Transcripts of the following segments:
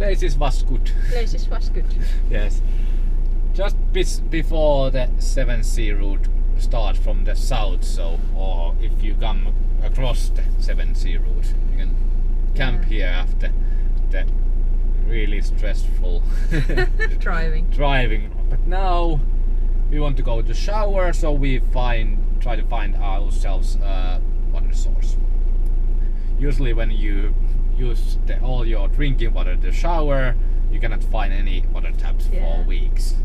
Places was good. Places was good. Yes. Just before the 7C route starts from the south, so or if you come across the 7C route, you can camp here after the really stressful driving. But now we want to go to shower, so we try to find ourselves a water source. Usually when you use all your drinking water to shower, you cannot find any water taps for weeks.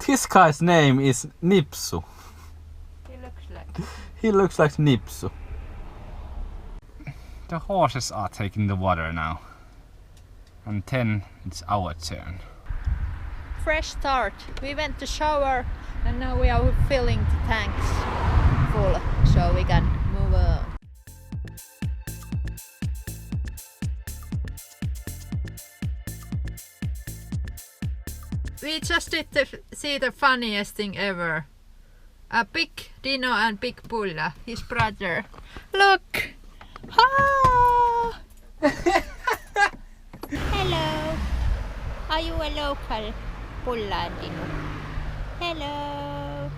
This guy's name is Nipsu. He looks like Nipsu. The horses are taking the water now. And then it's our turn. Fresh start. We went to shower and now we are filling the tanks full so we can move on. We just did see the funniest thing ever. A big Dino and big Pulla, his brother. Look! Ah! Hello. Are you a local Pulla and Dino? Hello.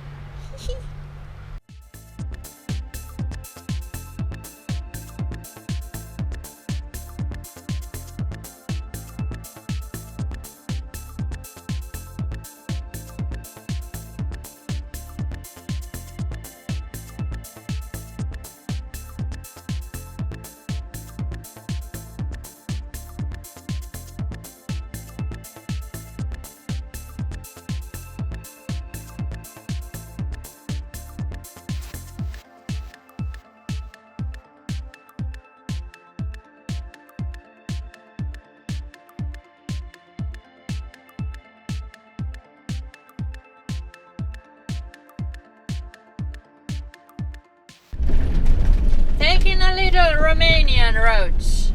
Taking a little Romanian roads.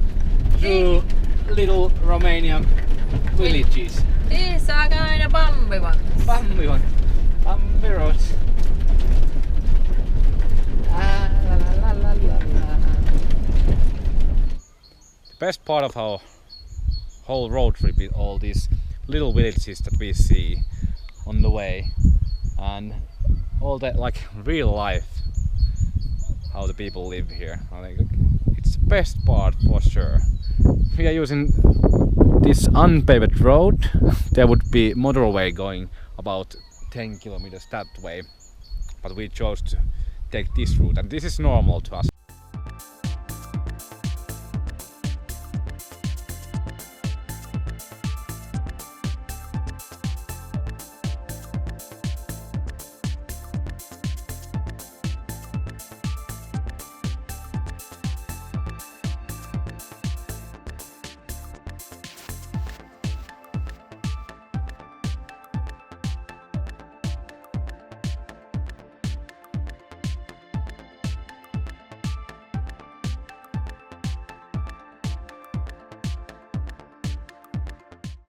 Through little Romanian villages. These are kind of bumpy ones. Bumpy roads. The best part of our whole road trip is all these little villages that we see on the way, and all that like real life, how the people live here. I think it's the best part for sure. We are using this unpaved road. There would be motorway going about 10 kilometers that way, but we chose to take this route, and this is normal to us.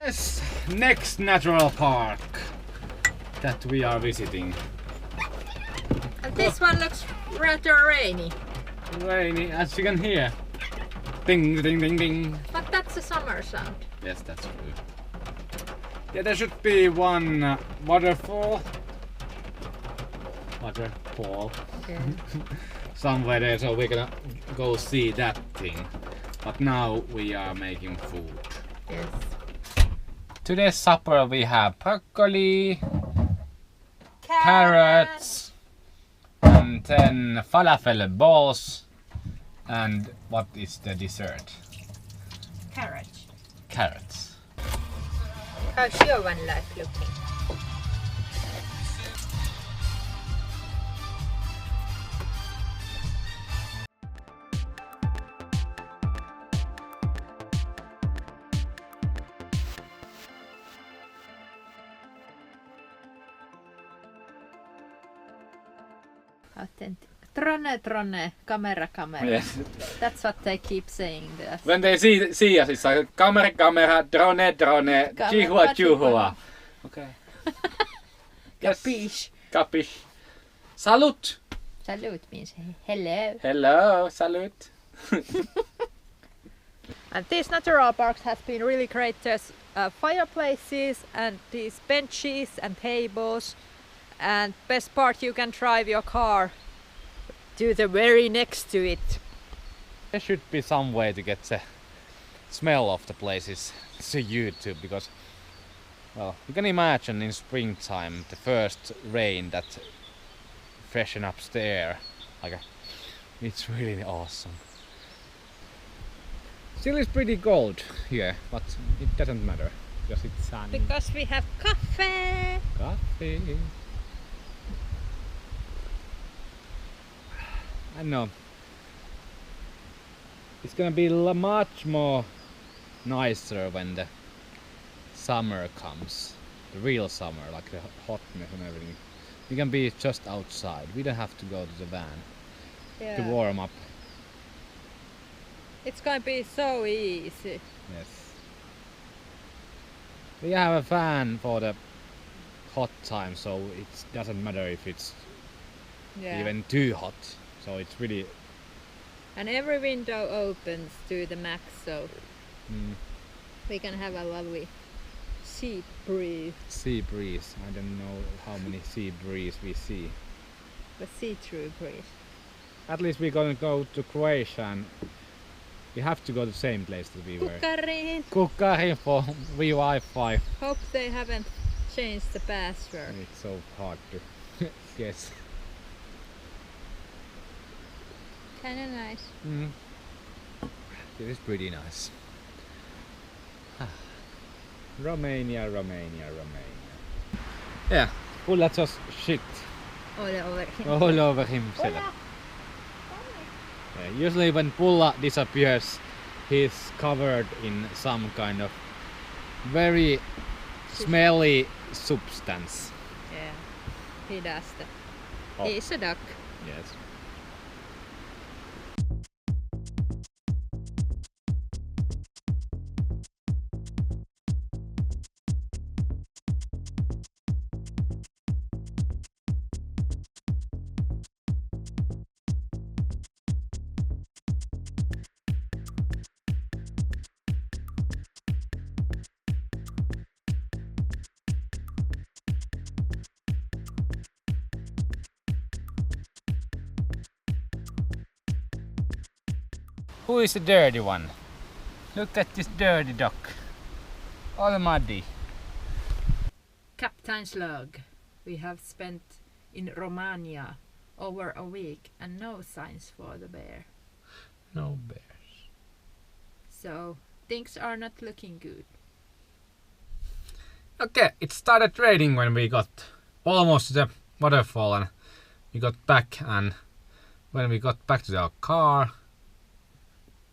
Yes, next natural park that we are visiting. And this one looks rather rainy. Rainy, as you can hear. Ding, ding, ding, ding. But that's a summer sound. Yes, that's true. Yeah, there should be one waterfall. Okay. Somewhere there, so we're gonna go see that thing. But now we are making food. Yes. Today's supper we have broccoli, carrots, and then falafel balls. And what is the dessert? Carrots. Carrots. How's your one life looking? Authentic. Drone, camera. Yes. That's what they keep saying to us. When they see us, it's like camera, drone, chihua. Okay. Yes. Capiche. Capiche. Salut! Salute means hello. Hello, salute. And these natural parks has been really great. There's fireplaces and these benches and tables. And best part, you can drive your car to the very next to it. There should be some way to get the smell of the places to YouTube, because, well, you can imagine in springtime the first rain that freshen up the air. It's really awesome. Still it's pretty cold here, but it doesn't matter because it's sunny. Because we have coffee. Coffee. I know. It's gonna be much more nicer when the summer comes. The real summer, like the hotness and everything. We can be just outside. We don't have to go to the van to warm up. It's gonna be so easy. Yes. We have a fan for the hot time, so it doesn't matter if it's even too hot. So it's really... And every window opens to the max, so we can have a lovely sea breeze. Sea breeze. I don't know how many sea breeze we see. The see-through breeze. At least we're gonna go to Croatia, and we have to go to the same place that we were. Kukkarin for free Wi-Fi. Hope they haven't changed the password. It's so hard to guess. Kinda nice. It is pretty nice. Romania, Romania, Romania. Yeah, Pulla just shit All over him. all over himself. Yeah, usually when Pulla disappears, he's covered in some kind of very smelly substance. Yeah, he does that. Oh. He's a duck. Yes. Who is the dirty one? Look at this dirty duck. All muddy. Captain's log. We have spent in Romania over a week and no signs for the bear. No bears. So things are not looking good. Okay, it started raining when we got almost to the waterfall, and we got back, and when we got back to our car,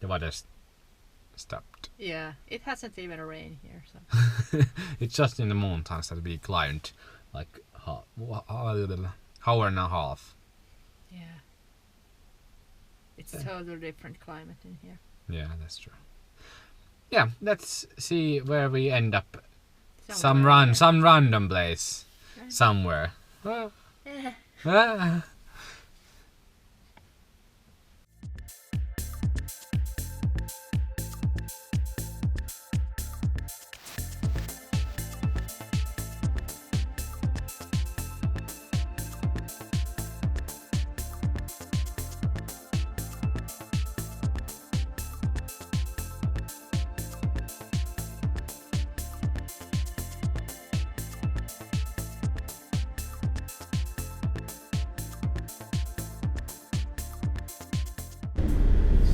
the water stopped. Yeah, it hasn't even rained here. So. It's just in the mountains that we climbed like hour and a half. Yeah. It's totally different climate in here. Yeah, that's true. Yeah, let's see where we end up. Some Somewhere. some random place somewhere.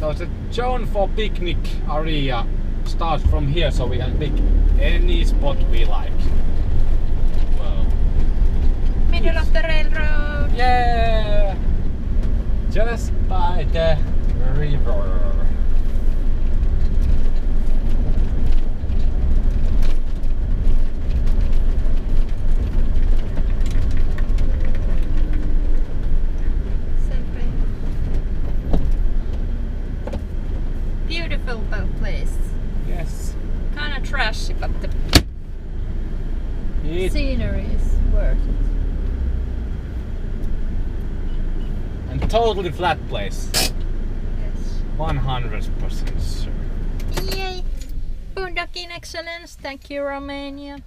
So the zone for picnic area starts from here, so we can pick any spot we like. Wow. Middle of the railroad. Yeah! Just by the river. Beautiful place. Yes. Kinda trashy, but the It scenery is worth it. And totally flat place. Yes. 100% sure. Yay! Boondocking excellence. Thank you, Romania.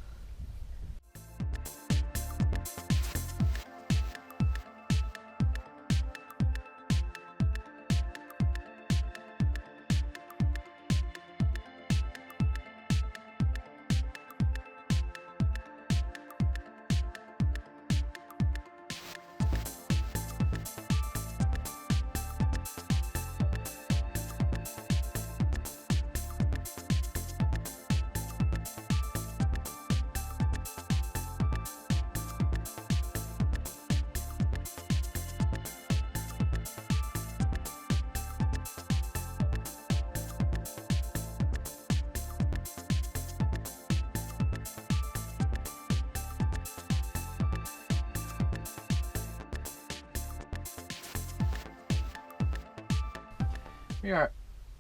We are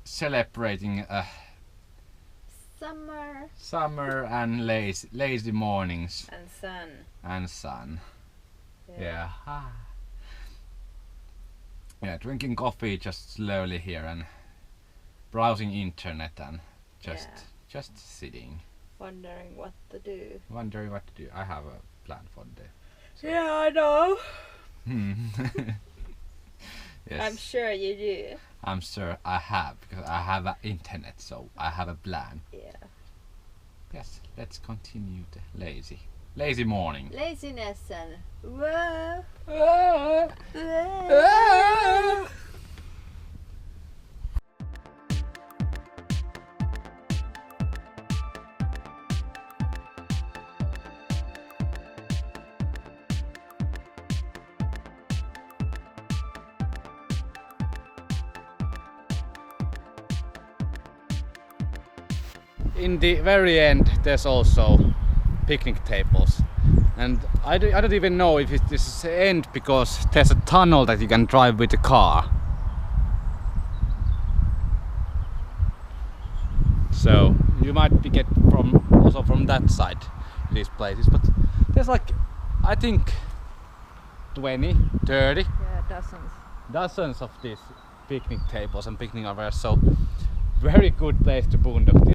celebrating Summer summer and lazy mornings and sun. and sun. Yeah. Yeah, drinking coffee just slowly here and browsing internet and just sitting. Wondering what to do. Wondering what to do. I have a plan for the day. Yeah, I know. Yes. I'm sure you do. I'm sure I have, because I have internet, so I have a plan. Yeah. Yes, let's continue the lazy morning. Laziness and whoa. In the very end, there's also picnic tables, and I don't even know if this is the end, because there's a tunnel that you can drive with the car. So you might be get also from that side these places, but there's like, I think 20, 30 Yeah, dozens of these picnic tables and picnic areas, so very good place to boondock.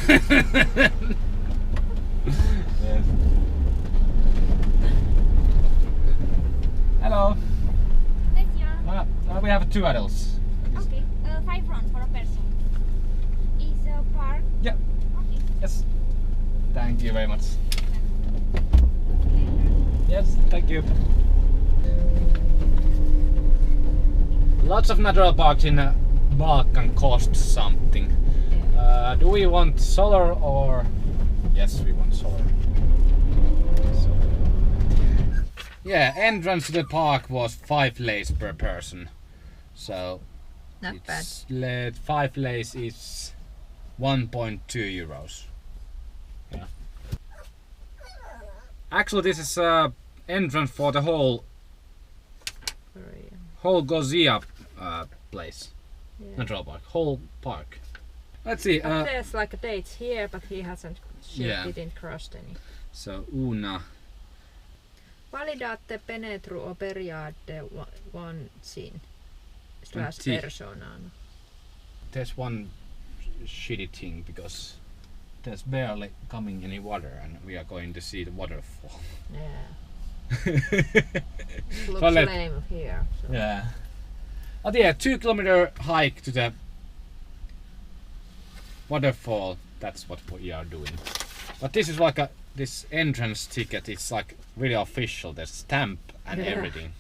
Yes. Hello. We have 2 adults. Okay, 5 runs for a person. Is a park? Yeah. Okay. Yes. Thank you very much. Yes, thank you. Lots of natural parks in Balkan cost something. Do we want solar or? Yes, we want solar. So, yeah, entrance to the park was 5 leis per person. So Not it's 5 leis is 1.2 euros. Yeah. Actually, this is entrance for the whole Gozia place. Yeah. Natural park, whole park. Let's see. There's like a date here, but he hasn't. She Yeah. didn't cross any. So Una. Validate penetru operiade vancin / personaan. There's one shitty thing because there's barely coming any water and we are going to see the waterfall. Yeah. Looks So lame here. So. Yeah. But yeah, 2-kilometer hike to the waterfall. That's what we are doing. But this is like this entrance ticket. It's like really official. There's stamp and everything.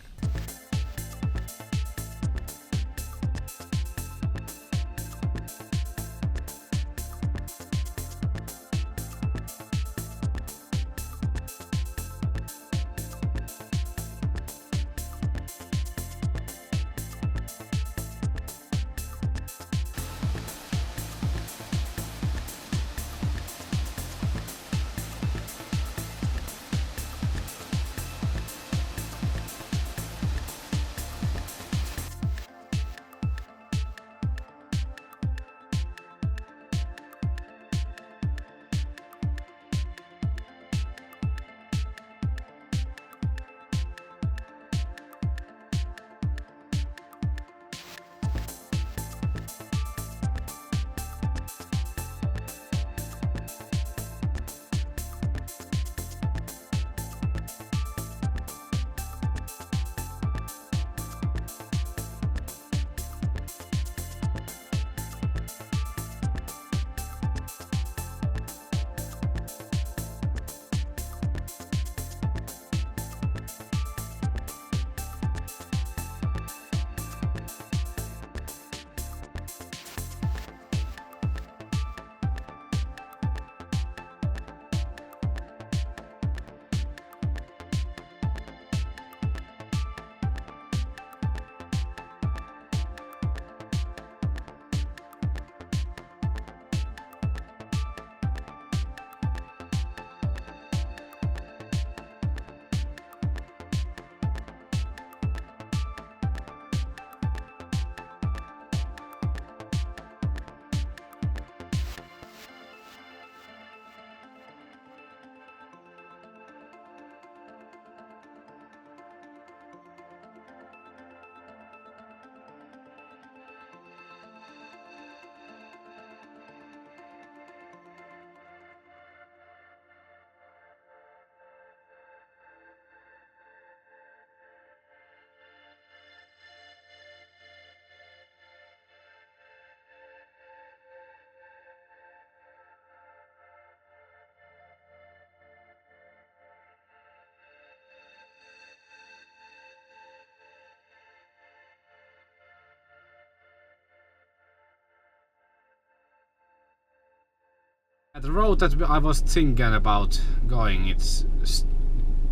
The road that I was thinking about going, it's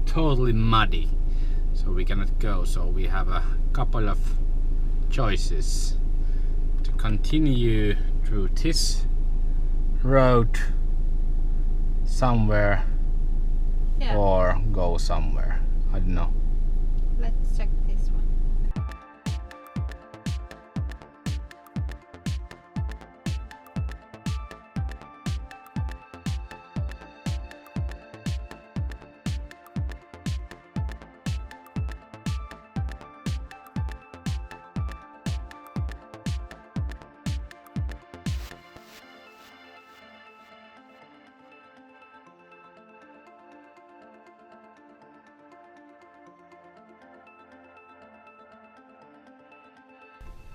totally muddy, so we cannot go. So we have a couple of choices to continue through this road somewhere or go somewhere. I don't know. Let's check this one.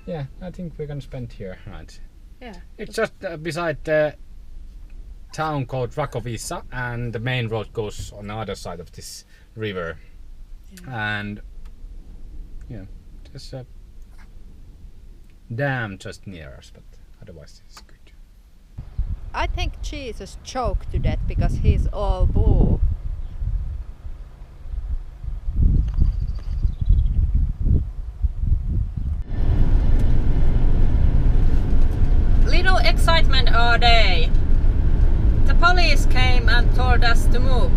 Yeah, I think we're gonna spend here, right? Yeah. It's just beside the town called Rakovica, and the main road goes on the other side of this river. And yeah, there's a dam just near us, but otherwise it's good. I think Jesus choked to death because he's all blue. Little excitement all day. The police came and told us to move.